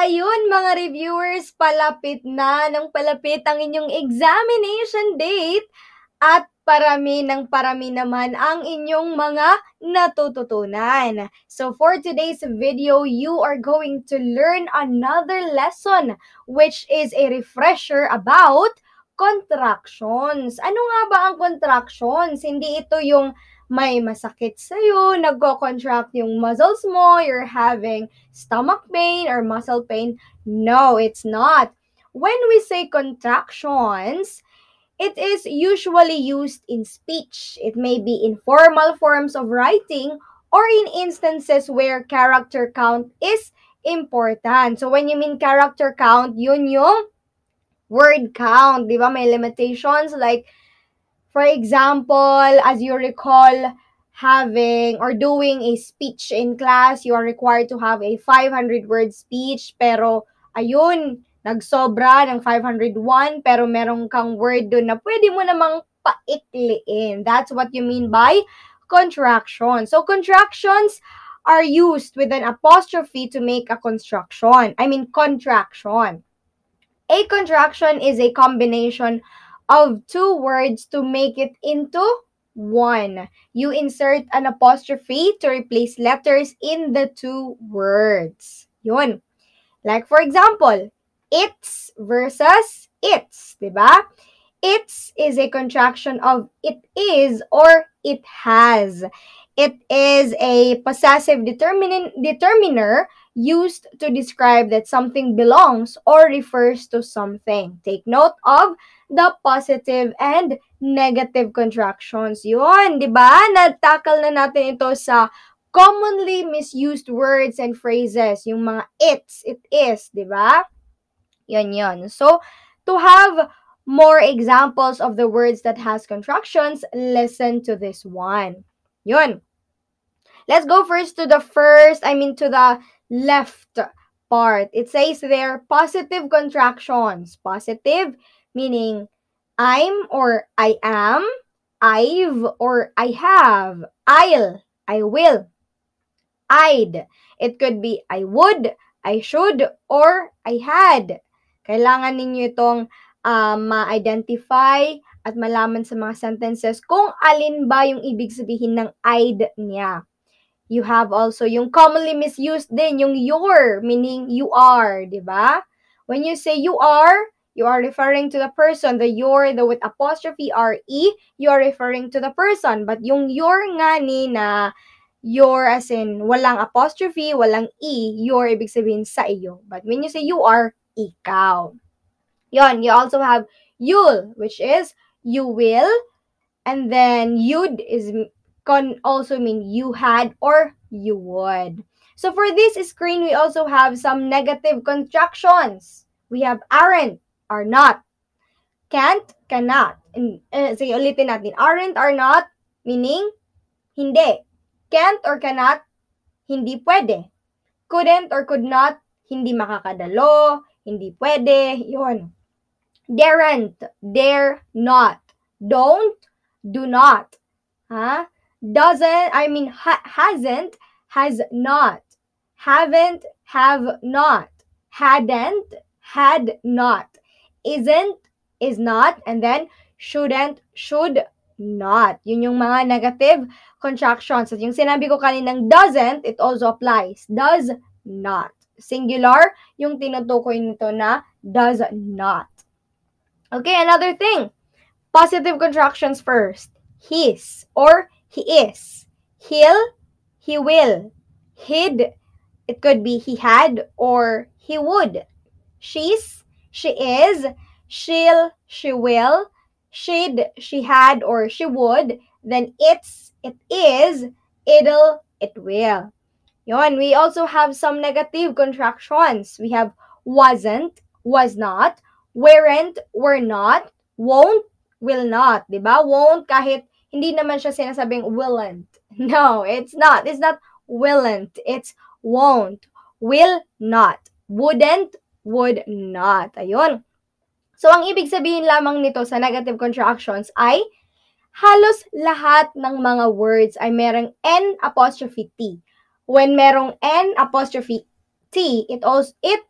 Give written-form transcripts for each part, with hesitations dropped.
ayun mga reviewers, palapit na ng palapit ang inyong examination date at parami ng parami naman ang inyong mga natututunan. So for today's video, you are going to learn another lesson which is a refresher about contractions. Ano nga ba ang contractions? Hindi ito yung may masakit sa'yo, nagko-contract yung muscles mo, you're having stomach pain or muscle pain. No, it's not. When we say contractions, it is usually used in speech. It may be in formal forms of writing or in instances where character count is important. So when you mean character count, yun yung word count. Di ba? May limitations like, for example, as you recall, having or doing a speech in class, you are required to have a 500-word speech. Pero, ayun, nagsobra ng 501, pero merong kang word doon na pwede mo namang paikliin. That's what you mean by contraction. So, contractions are used with an apostrophe to make a contraction. A contraction is a combination of two words to make it into one. You insert an apostrophe to replace letters in the two words. Yun. Like for example, it's versus its, diba? Its is a contraction of it is or it has. It is a possessive determiner used to describe that something belongs or refers to something. Take note of the positive and negative contractions. Yun, di ba? Natackle na natin ito sa commonly misused words and phrases. Yung mga it's, it is, di ba? Yun. So, to have more examples of the words that has contractions, listen to this one. Yun. Let's go first to the left part. It says there, positive contractions. Positive, meaning I'm or I am, I've or I have, I'll, I will, I'd. It could be I would, I should, or I had. Kailangan ninyo itong ma-identify at malaman sa mga sentences kung alin ba yung ibig sabihin ng I'd niya. You have also yung commonly misused din, yung your, meaning you are, di ba? When you say you are referring to the person. The your, the with apostrophe R-E, you are referring to the person. But yung your nga ni na your as in walang apostrophe, walang E, your ibig sabihin sa iyo. But when you say you are, ikaw. Yon, you also have you'll, which is you will, and then you'd is can also mean you had or you would. So for this screen, we also have some negative contractions. We have aren't, are not, can't, cannot. Sige, ulitin natin. Aren't, are not, meaning hindi. Can't or cannot, hindi pwede. Couldn't or could not, hindi makakadalo, hindi pwede. Yun. Daren't, dare not. Don't, do not. Huh? Hasn't, has not. Haven't, have not. Hadn't, had not. Isn't, is not. And then, shouldn't, should not. Yun yung mga negative contractions. At yung sinabi ko kaninang doesn't, it also applies. Does not. Singular, yung tinutukoy nito na does not. Okay, another thing. Positive contractions first. His or he is. He'll, he will. He'd, it could be he had or he would. She's, she is. She'll, she will. She'd, she had or she would. Then it's, it is. It'll, it will. Yon, we also have some negative contractions. We have wasn't, was not, weren't, were not, won't, will not. Diba? Won't kahit hindi naman siya sinasabing willn't. No, it's not. It's not willn't. It's won't, will not, wouldn't, would not. Ayun. So, ang ibig sabihin lamang nito sa negative contractions ay halos lahat ng mga words ay merong N apostrophe T. When merong N apostrophe it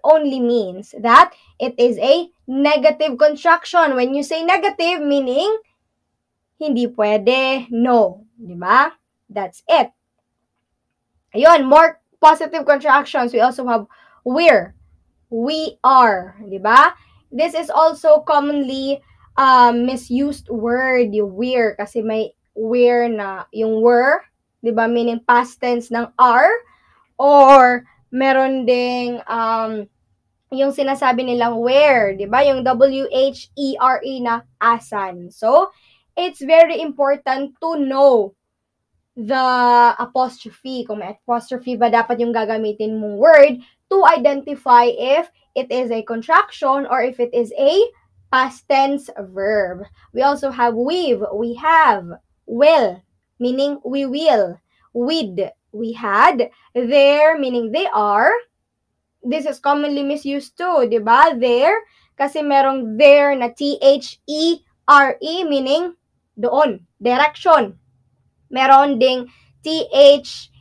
only means that it is a negative construction. When you say negative, meaning hindi pwede, no. Di ba? That's it. Ayun, more positive contractions. We also have we're, we are. Di ba? This is also commonly misused word, yung we're. Kasi may we're na, yung were, di ba? Meaning past tense ng are. Or meron ding yung sinasabi nilang where, di ba? Yung W-H-E-R-E na asan. So, it's very important to know the apostrophe. Kung may apostrophe ba dapat yung gagamitin mong word to identify if it is a contraction or if it is a past tense verb. We also have we've, we have, will, meaning we will, we'd, we had, there, meaning they are. This is commonly misused too, di ba? There, kasi merong there na T-H-E-R-E, meaning doon, direction. Meron ding T-H-E-I-R,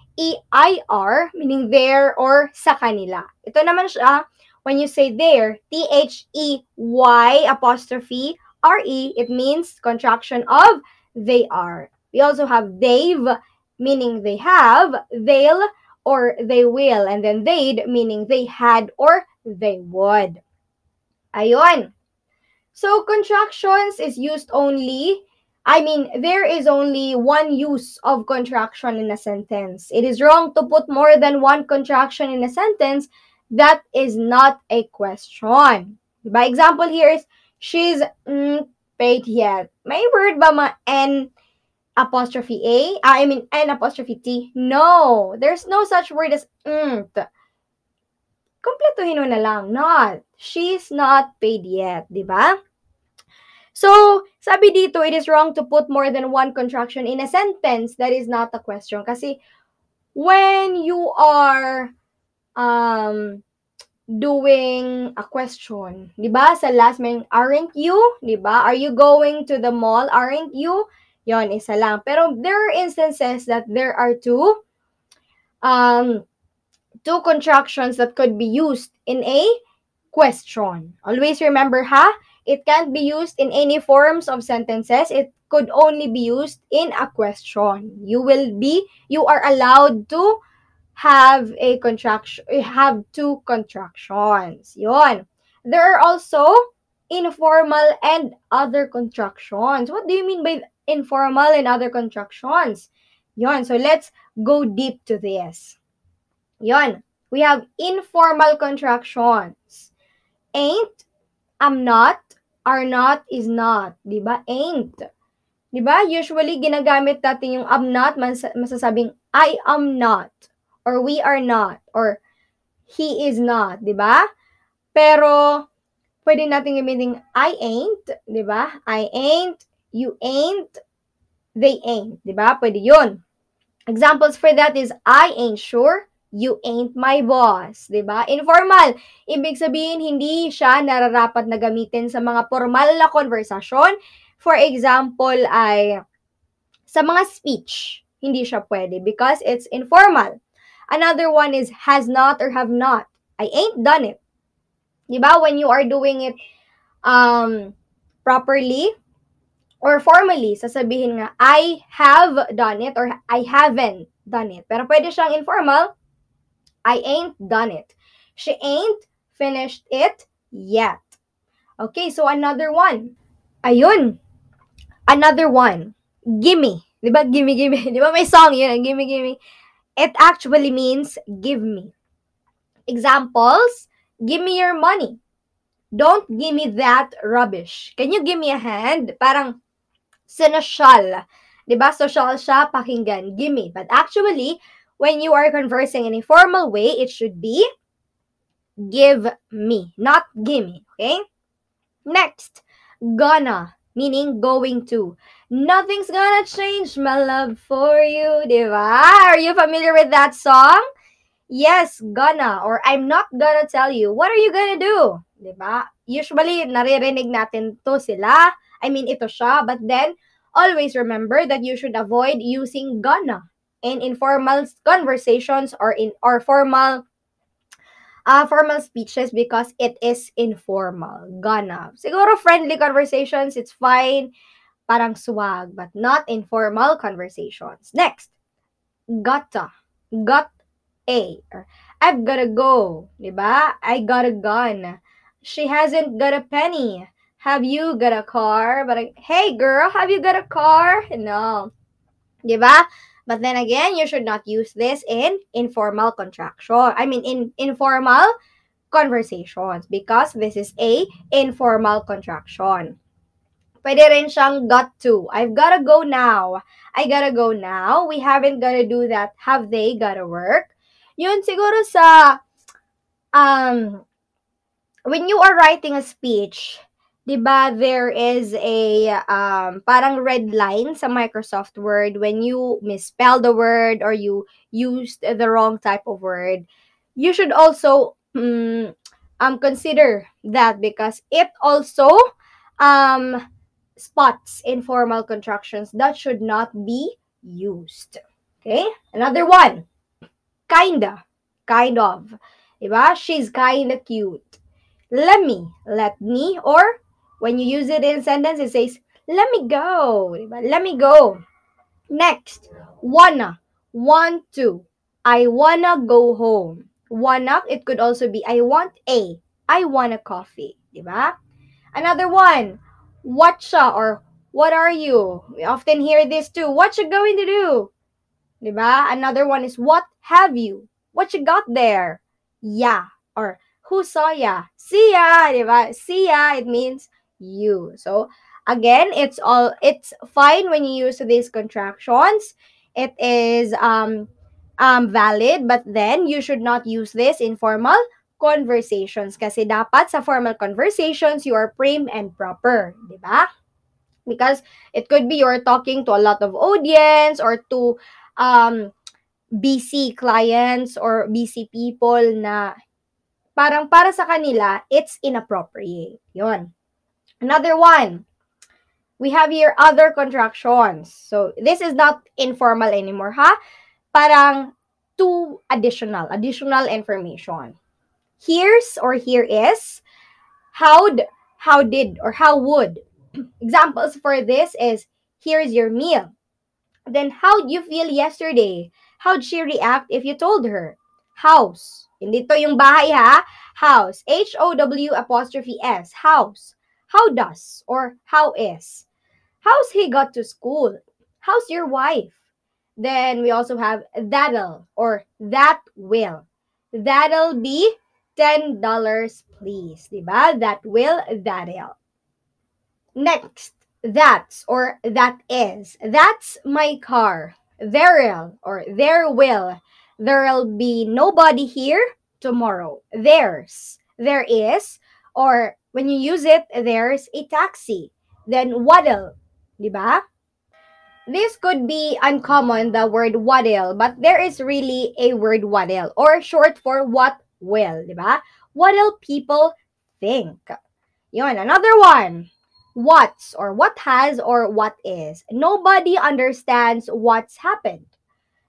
meaning there or sa kanila. Ito naman siya, when you say there, T-H-E-Y apostrophe R-E, it means contraction of they are. We also have they've, meaning they have, they'll, or they will, and then they'd, meaning they had or they would. Ayun. So, contractions is used only, there is only one use of contraction in a sentence. It is wrong to put more than one contraction in a sentence. That is not a question. By example here is, she's paid yet. May word ba N apostrophe A? N apostrophe T? No. There's no such word as Kompletuhin mo na lang. Not. She's not paid yet. Diba? So, sabi dito, it is wrong to put more than one contraction in a sentence. That is not a question. Kasi, when you are doing a question, di ba? Sa last may, aren't you? Di ba? Are you going to the mall? Aren't you? Yon, isa lang. Pero there are instances that there are two contractions that could be used in a question. Always remember, it can't be used in any forms of sentences. It could only be used in a question. You are allowed to have a contraction, have two contractions. Yon. There are also informal and other contractions. What do you mean by informal and other contractions? Yon. So let's go deep to this. Yon. We have informal contractions. Ain't, am not, are not, is not. Diba? Ain't. Diba? Usually, ginagamit natin yung am not, masasabing, I am not, or we are not, or he is not. Diba? Pero, pwede natin gamitin, I ain't. Diba? I ain't, you ain't, they ain't. Diba? Pwede yun. Examples for that is, I ain't sure, you ain't my boss. Diba? Informal. Ibig sabihin, hindi siya nararapat na gamitin sa mga formal na konversasyon. For example, ay sa mga speech, hindi siya pwede because it's informal. Another one is has not or have not. I ain't done it. Diba? When you are doing it properly or formally, sasabihin nga, I have done it or I haven't done it. Pero pwede siyang informal, I ain't done it. She ain't finished it yet. Okay, so another one. Ayun. Another one. Gimme. Diba? Gimme, gimme. Diba may song yun? Gimme, gimme. It actually means give me. Examples, give me your money. Don't give me that rubbish. Can you give me a hand? Parang sinasyal. Diba? Social siya, pakinggan. Gimme. But actually, when you are conversing in a formal way, it should be give me, not gimme, okay? Next, gonna, meaning going to. Nothing's gonna change my love for you, diba? Are you familiar with that song? Yes, gonna, or I'm not gonna tell you. What are you gonna do? Diba? Usually, naririnig natin to sila. Ito siya, but then, always remember that you should avoid using gonna in informal conversations or formal Formal speeches because it is informal. Gonna. Siguro friendly conversations, it's fine. Parang swag, but not informal conversations. Next, gotta. Got a. Or, I've gotta go. Diba? I got a gun. She hasn't got a penny. Have you got a car? But hey girl, have you got a car? No. Diba? But then again, you should not use this in informal contraction. I mean, in informal conversations because this is a informal contraction. Pwede rin siyang got to. I've gotta go now. I gotta go now. We haven't gotta do that. Have they gotta work? Yun siguro sa, when you are writing a speech, diba, there is a, parang red line sa Microsoft Word when you misspell the word or you used the wrong type of word. You should also, consider that because it also, spots informal contractions that should not be used. Okay? Another one. Kinda. Kind of. Diba? She's kinda cute. Let me, or when you use it in a sentence, it says, let me go. Diba? Let me go. Next. Wanna. Want to. I wanna go home. Wanna, it could also be, I want a. I want a coffee. Diba? Another one, whatcha or what are you? We often hear this too. What you going to do? Diba? Another one is what have you? What you got there? Yeah. Or who saw ya? See ya. Diba? See ya. It means you. So again, it's fine when you use these contractions. It is valid, but then you should not use this in formal conversations kasi dapat sa formal conversations you are prim and proper, di ba? Because it could be you're talking to a lot of audience or to busy clients or busy people na parang para sa kanila it's inappropriate. Yon. Another one. We have here other contractions. So this is not informal anymore, ha? Parang two additional information. Here's or here is, how'd, how did, or how would. Examples for this is, here's your meal. Then, how'd you feel yesterday? How'd she react if you told her? House. Hindi to yung bahay ha. House. H-O-W apostrophe S. House. How does or how is. How's he got to school? How's your wife? Then we also have that'll or that will. That'll be $10, please. Diba? That will, that'll. Next, that's or that is. That's my car. There'll or there will. There'll be nobody here tomorrow. There's. There is. Or when you use it, there's a taxi. Then what'll. Diba? This could be uncommon, the word what'll, but there is really a word what'll, or short for what will, diba? What'll people think? Yon, another one. What's or what has or what is. Nobody understands what's happened.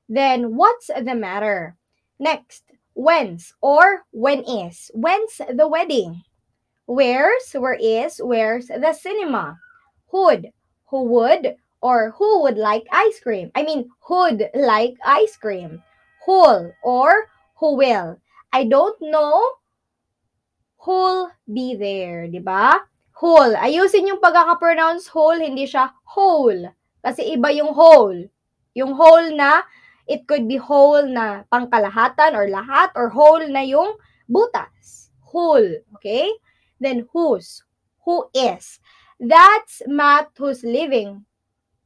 Then what's the matter? Next, when's or when is. When's the wedding? Where's, where is, where's the cinema? Who'd, who would, or who would like ice cream? I mean, who'd like ice cream? Who'll or who will. I don't know who'll be there, di ba? Whole. Ayusin yung pagkaka-pronounce whole, hindi siya whole. Kasi iba yung whole. Yung whole na, it could be whole na pangkalahatan or lahat, or whole na yung butas. Whole. Okay? Then whose. Who is. That's Matt who's living.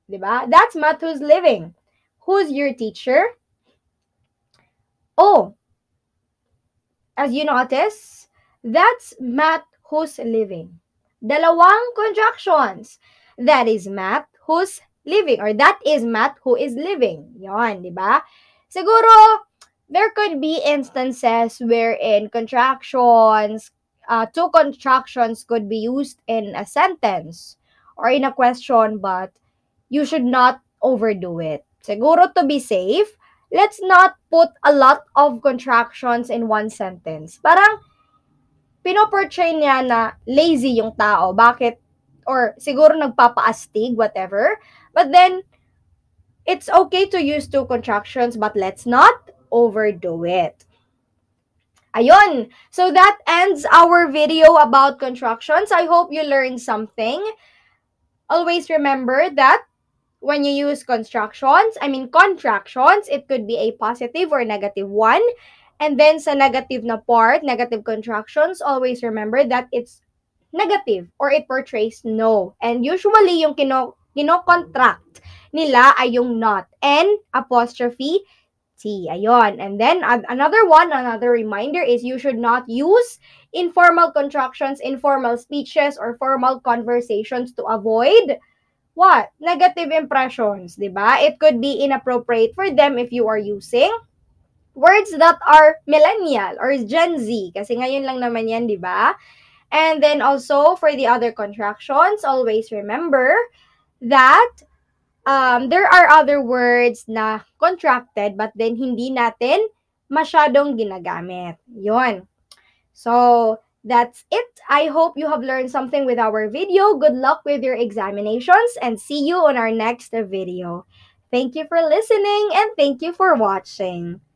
Diba? That's Matt who's living. Who's your teacher? Oh, as you notice, that's Matt who's living. Dalawang conjunctions. That is Matt who's living, or that is Matt who is living. Yon, diba? Siguro, there could be instances wherein contractions, two contractions could be used in a sentence or in a question, but you should not overdo it. Siguro to be safe, let's not put a lot of contractions in one sentence. Parang, pinoportray niya na lazy yung tao. Bakit? Or siguro nagpapaastig, whatever. But then, it's okay to use two contractions, but let's not overdo it. Ayun. So that ends our video about contractions. I hope you learned something. Always remember that when you use contractions, it could be a positive or negative one. And then sa negative na part, negative contractions, always remember that it's negative or it portrays no. And usually yung kino-contract nila ay yung not. N apostrophe T. Ayon. And then another reminder is you should not use informal contractions, informal speeches, or formal conversations to avoid what? Negative impressions, di ba? It could be inappropriate for them if you are using words that are millennial or Gen Z. Kasi ngayon lang naman yan, di ba? And then also, for the other contractions, always remember that there are other words na contracted but then hindi natin masyadong ginagamit. Yun. So, that's it. I hope you have learned something with our video. Good luck with your examinations and see you on our next video. Thank you for listening and thank you for watching.